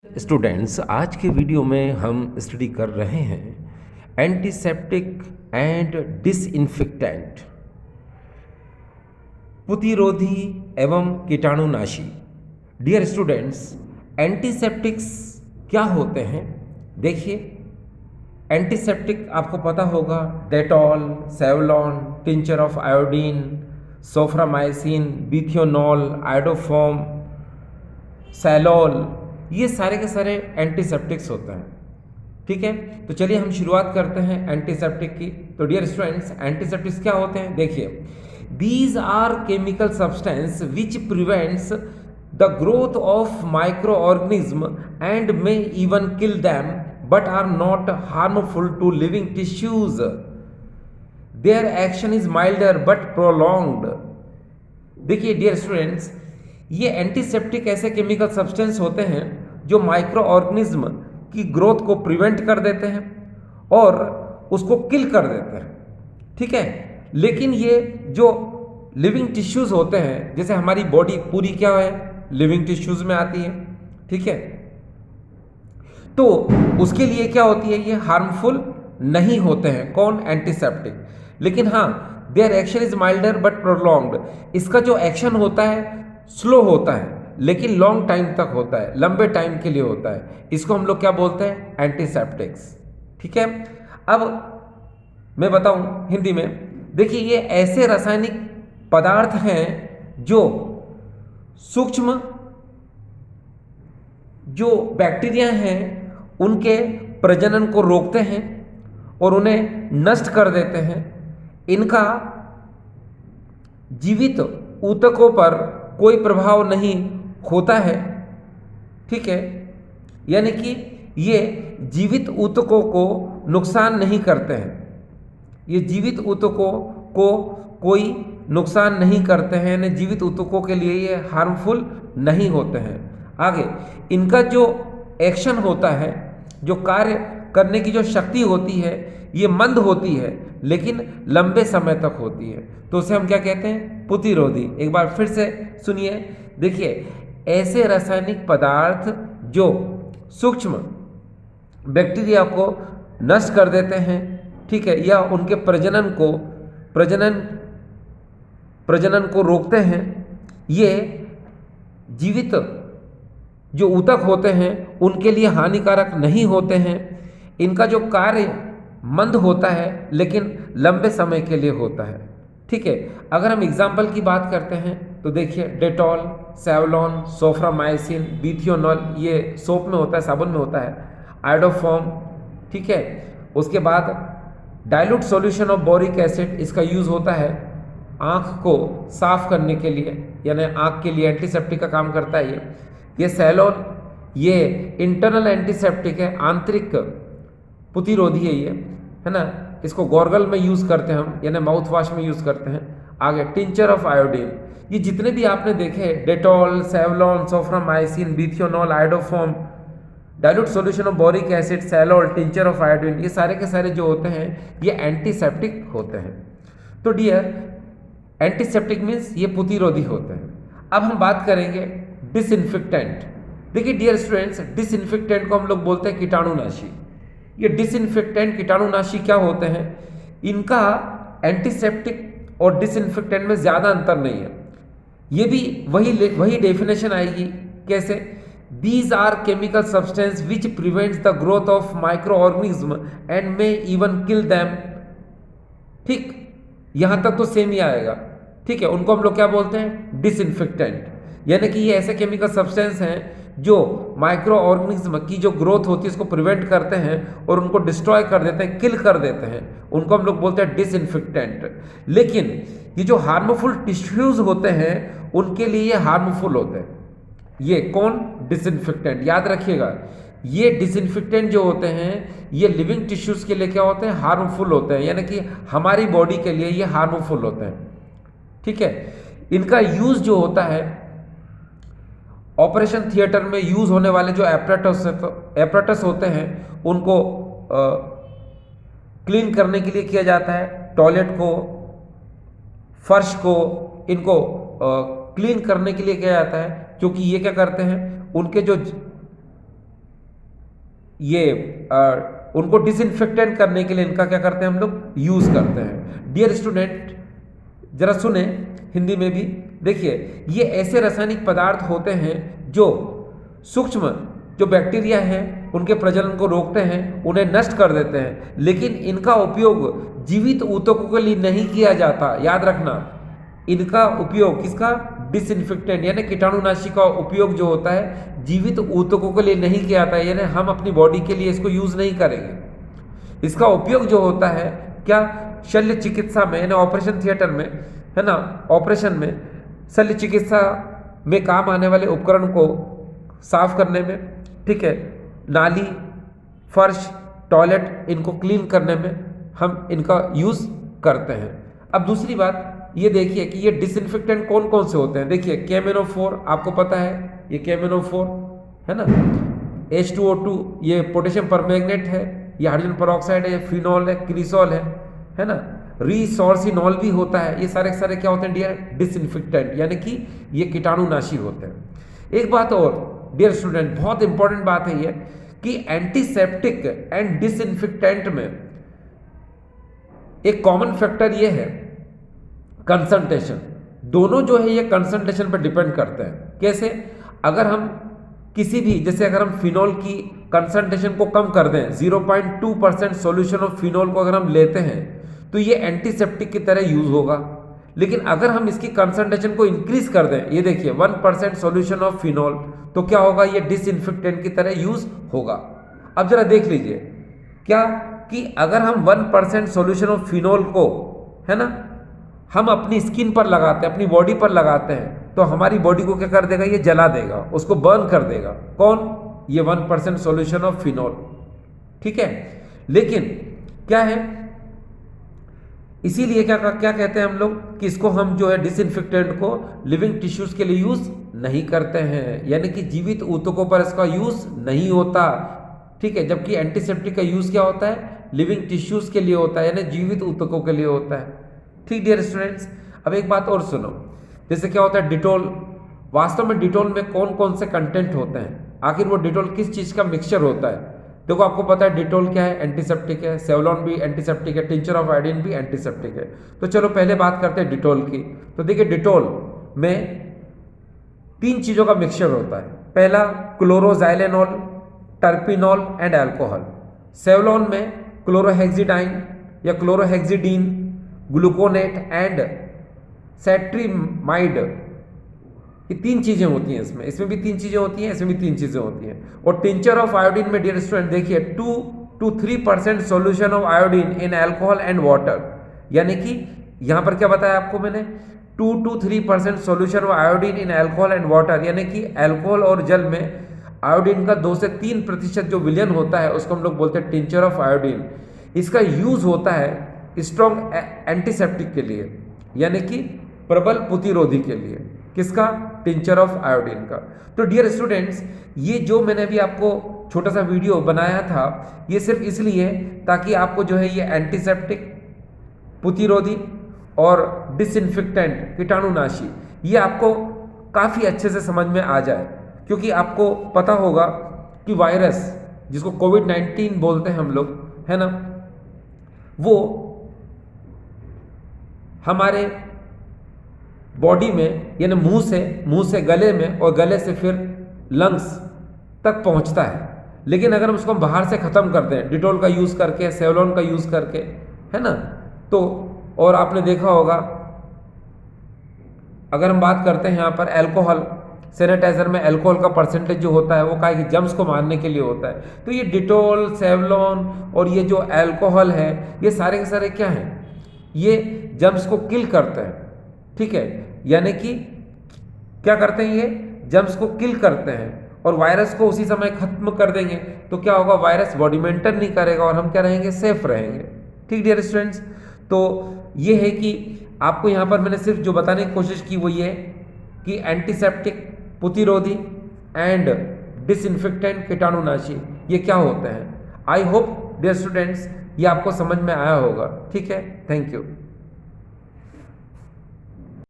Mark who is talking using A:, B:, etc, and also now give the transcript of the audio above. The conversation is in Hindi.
A: स्टूडेंट्स, आज के वीडियो में हम स्टडी कर रहे हैं एंटीसेप्टिक एंड डिसइंफेक्टेंट, प्रतिरोधी एवं कीटाणुनाशी। डियर स्टूडेंट्स, एंटीसेप्टिक्स क्या होते हैं? देखिए, एंटीसेप्टिक आपको पता होगा, Dettol, Savlon, tincture of iodine, Soframycin, bithionol, iodoform, salol, ये सारे के सारे एंटीसेप्टिक्स होते हैं। ठीक है, तो चलिए हम शुरुआत करते हैं एंटीसेप्टिक की। तो डियर स्टूडेंट्स, एंटीसेप्टिक्स क्या होते हैं? देखिए, these are chemical substance which prevents the growth of micro organism and may even kill them but are not harmful to living tissues. Their action is milder but prolonged. देखिए डियर स्टूडेंट्स, ये एंटीसेप्टिक ऐसे केमिकल सब्सटेंस होते हैं जो माइक्रो ऑर्गेनिज्म की ग्रोथ को प्रिवेंट कर देते हैं और उसको किल कर देते हैं। ठीक है, लेकिन ये जो लिविंग टिश्यूज होते हैं, जैसे हमारी बॉडी पूरी क्या है, लिविंग टिश्यूज में आती है। ठीक है, तो उसके लिए क्या होती है, ये हार्मफुल नहीं होते हैं। कौन? एंटीसेप्टिक। लेकिन हाँ, there action is milder but prolonged. इसका जो एक्शन होता है स्लो होता है, लेकिन लॉन्ग टाइम तक होता है, लंबे टाइम के लिए होता है। इसको हम लोग क्या बोलते हैं? एंटीसेप्टिक्स। ठीक है, अब मैं बताऊं हिंदी में। देखिए, ये ऐसे रासायनिक पदार्थ हैं जो सूक्ष्म जो बैक्टीरिया हैं उनके प्रजनन को रोकते हैं और उन्हें नष्ट कर देते हैं। इनका जीवित ऊतकों पर कोई प्रभाव नहीं होता है। ठीक है, यानी कि ये जीवित ऊतकों को नुकसान नहीं करते हैं। ये जीवित ऊतकों को कोई नुकसान नहीं करते हैं, यानी जीवित ऊतकों के लिए ये हार्मफुल नहीं होते हैं। आगे, इनका जो एक्शन होता है, जो कार्य करने की जो शक्ति होती है, ये मंद होती है लेकिन लंबे समय तक होती है। तो उसे हम क्या कहते हैं? प्रतिरोधी। एक बार फिर से सुनिए। देखिए, ऐसे रासायनिक पदार्थ जो सूक्ष्म बैक्टीरिया को नष्ट कर देते हैं, ठीक है, या उनके प्रजनन को रोकते हैं, ये जीवित जो ऊतक होते हैं उनके लिए हानिकारक नहीं होते हैं। इनका जो कार्य मंद होता है लेकिन लंबे समय के लिए होता है। ठीक है, अगर हम एग्जाम्पल की बात करते हैं तो देखिए, डेटॉल, सेवलॉन, सोफ्रामाइसिन, बिथियोनॉल, ये सोप में होता है, साबुन में होता है, आयोडोफॉर्म। ठीक है, उसके बाद dilute solution of boric acid, इसका यूज होता है आँख को साफ करने के लिए, यानी आँख के लिए एंटीसेप्टिक का काम करता है ये सैलॉन, ये इंटरनल एंटीसेप्टिक है, आंतरिक प्रतिरोधी है ये, है ना। इसको गॉर्गल में यूज करते हैं हम, यानी माउथ वॉश में यूज करते हैं। आगे, टिंचर ऑफ आयोडीन, ये जितने भी आपने देखे, Dettol, Savlon, Soframycin, bithionol, iodoform, dilute solution of boric acid, salol, tincture of iodine, ये सारे के सारे जो होते हैं ये एंटीसेप्टिक होते हैं। तो डियर, एंटीसेप्टिक मीन्स ये प्रतिरोधी होते हैं। अब हम बात करेंगे डिसइंफेक्टेंट। देखिए डियर स्टूडेंट्स, डिसइंफेक्टेंट को हम लोग बोलते हैं कीटाणुनाशी। ये डिसइंफेक्टेंट, कीटाणुनाशी क्या होते हैं? इनका एंटीसेप्टिक और डिसइंफेक्टेंट में ज़्यादा अंतर नहीं है। ये भी वही डेफिनेशन आएगी। कैसे? These are chemical substance which prevents the growth of micro organism and may even kill them. ठीक, यहां तक तो सेम ही आएगा। ठीक है, उनको हम लोग क्या बोलते हैं? डिसइंफेक्टेंट। यानी कि ये ऐसे केमिकल सब्सटेंस हैं जो माइक्रो ऑर्गेनिज्म की जो ग्रोथ होती है उसको प्रिवेंट करते हैं और उनको डिस्ट्रॉय कर देते हैं, किल कर देते हैं। उनको हम लोग बोलते हैं डिसइंफेक्टेंट। लेकिन ये जो हार्मफुल टिश्यूज होते हैं उनके लिए ये हार्मफुल होते हैं। ये कौन? डिसइंफेक्टेंट। याद रखिएगा, ये डिसइंफेक्टेंट जो होते हैं ये लिविंग टिश्यूज के लिए क्या होते हैं? हार्मफुल होते हैं, यानी कि हमारी बॉडी के लिए ये हार्मफुल होते हैं। ठीक है, इनका यूज जो होता है ऑपरेशन थिएटर में यूज होने वाले जो एपरेटस होते हैं उनको क्लीन करने के लिए किया जाता है। टॉयलेट को, फर्श को, इनको क्लीन करने के लिए किया जाता है, क्योंकि ये क्या करते हैं, उनके जो ये उनको डिसइंफेक्टेंट करने के लिए इनका क्या करते हैं हम लोग यूज़ करते हैं। डियर स्टूडेंट, जरा सुने हिंदी में भी। देखिए, ये ऐसे रासायनिक पदार्थ होते हैं जो सूक्ष्म जो बैक्टीरिया हैं उनके प्रजनन को रोकते हैं, उन्हें नष्ट कर देते हैं, लेकिन इनका उपयोग जीवित ऊतकों के लिए नहीं किया जाता। याद रखना, इनका उपयोग किसका, डिसइंफेक्टेंट यानी कीटाणुनाशी का उपयोग जो होता है जीवित ऊतकों के लिए नहीं किया जाता है, यानी हम अपनी बॉडी के लिए इसको यूज नहीं करेंगे। इसका उपयोग जो होता है क्या, शल्य चिकित्सा में यानी ऑपरेशन थिएटर में, है ना, ऑपरेशन में शल्य चिकित्सा में काम आने वाले उपकरण को साफ करने में, ठीक है, नाली, फर्श, टॉयलेट इनको क्लीन करने में हम इनका यूज करते हैं। अब दूसरी बात ये देखिए कि ये डिसइंफेक्टेंट कौन कौन से होते हैं। देखिए, KMnO4 आपको पता है, ये KMnO4 है ना, H2O2 ये पोटेशियम परमैंगनेट है, ये हाइड्रोजन पेरोक्साइड है, ये फिनॉल है, क्रिसॉल है ना, रिसोर्सिनॉल भी होता है। ये सारे सारे क्या होते हैं डियर, डिसइंफेक्टेंट, यानी कि ये कीटाणुनाशी होते हैं। एक बात और डियर स्टूडेंट, बहुत इंपॉर्टेंट बात है ये कि एंटीसेप्टिक एंड डिसइंफेक्टेंट में एक कॉमन फैक्टर ये है कंसंट्रेशन। दोनों जो है ये कंसंट्रेशन पर डिपेंड करते हैं। कैसे, अगर हम किसी भी, जैसे अगर हम फिनॉल की कंसंट्रेशन को कम कर दें, 0.2% सॉल्यूशन ऑफ फिनॉल को अगर हम लेते हैं तो ये एंटीसेप्टिक की तरह यूज होगा। लेकिन अगर हम इसकी कंसंट्रेशन को इंक्रीज कर दें, ये देखिए 1% सॉल्यूशन ऑफ फिनॉल, तो क्या होगा, ये डिसइंफेक्टेंट की तरह यूज होगा। अब जरा देख लीजिए क्या कि अगर हम 1% सॉल्यूशन ऑफ फिनॉल को, है ना, हम अपनी स्किन पर लगाते हैं, अपनी बॉडी पर लगाते हैं, तो हमारी बॉडी को क्या कर देगा, ये जला देगा, उसको बर्न कर देगा। कौन, ये 1% सॉल्यूशन ऑफ फिनॉल, ठीक है। लेकिन क्या है, इसीलिए क्या कहते हैं हम लोग कि इसको हम जो है डिसइंफेक्टेंट को लिविंग टिश्यूज के लिए यूज नहीं करते हैं, यानी कि जीवित ऊतकों पर इसका यूज नहीं होता, ठीक है। जबकि एंटीसेप्टिक का यूज क्या होता है, लिविंग टिश्यूज के लिए होता है, यानी जीवित ऊतकों के लिए होता है, ठीक डियर स्टूडेंट्स। अब एक बात और सुनो, जैसे क्या होता है डिटोल, वास्तव में डिटोल में कौन कौन से कंटेंट होते हैं, आखिर वो डिटोल किस चीज का मिक्सचर होता है। देखो, आपको पता है डिटोल क्या है, एंटीसेप्टिक है, सेवलॉन भी एंटीसेप्टिक है, टिंचर ऑफ आयोडीन भी एंटीसेप्टिक है। तो चलो पहले बात करते हैं डिटोल की। तो देखिए, डिटोल में 3 चीजों का मिक्सचर होता है। पहला क्लोरोजाइलेनॉल, टर्पिनॉल एंड अल्कोहल। सेवलॉन में क्लोरोहेक्सिडाइन या क्लोरोहेक्सिडीन, ग्लूकोनेट एंड सेट्रीमाइड, ये 3 चीजें होती हैं इसमें भी 3 चीजें होती हैं, इसमें भी 3 चीजें होती हैं। और टिंचर ऑफ आयोडीन में डियर स्टूडेंट देखिए 2 to 3% solution of iodine in alcohol and water, यानी कि यहां पर क्या बताया आपको मैंने, 2 to 3% solution of iodine in alcohol and water, यानी कि अल्कोहल और जल में आयोडीन का 2 से 3% जो विलयन होता है उसको हम लोग बोलते हैं टिंचर ऑफ आयोडीन। इसका यूज होता है स्ट्रॉन्ग एंटीसेप्टिक के लिए, यानी कि प्रबल प्रतिरोधी के लिए। किसका, टिंचर ऑफ आयोडीन का। तो डियर स्टूडेंट्स, ये जो मैंने अभी आपको छोटा सा वीडियो बनाया था, ये सिर्फ इसलिए ताकि आपको जो है ये एंटीसेप्टिक, प्रतिरोधी और डिसइंफेक्टेंट, कीटाणुनाशी, ये आपको काफ़ी अच्छे से समझ में आ जाए। क्योंकि आपको पता होगा कि वायरस, जिसको कोविड-19 बोलते हैं हम लोग, है ना, वो हमारे बॉडी में यानी मुंह से गले में और गले से फिर लंग्स तक पहुंचता है। लेकिन अगर हम उसको बाहर से ख़त्म करते हैं डिटोल का यूज़ करके, सेवलॉन का यूज़ करके, है ना, तो और आपने देखा होगा अगर हम बात करते हैं यहाँ पर अल्कोहल, सैनिटाइजर में अल्कोहल का परसेंटेज जो होता है वो क्या है कि जम्स को मारने के लिए होता है। तो ये डिटोल, सेवलॉन और ये जो अल्कोहल है, ये सारे के सारे क्या हैं, ये जम्स को किल करते हैं, ठीक है, यानी कि क्या करते हैं, ये जम्स को किल करते हैं और वायरस को उसी समय खत्म कर देंगे। तो क्या होगा, वायरस बॉडी में एंटर नहीं करेगा और हम क्या रहेंगे, सेफ रहेंगे, ठीक डियर स्टूडेंट्स। तो ये है कि आपको यहाँ पर मैंने सिर्फ जो बताने की कोशिश की वो ये कि एंटीसेप्टिक, प्रतिरोधी एंड डिसइंफेक्टेंट, कीटाणुनाशी, ये क्या होते हैं। आई होप डियर स्टूडेंट्स ये आपको समझ में आया होगा, ठीक है। Thank you.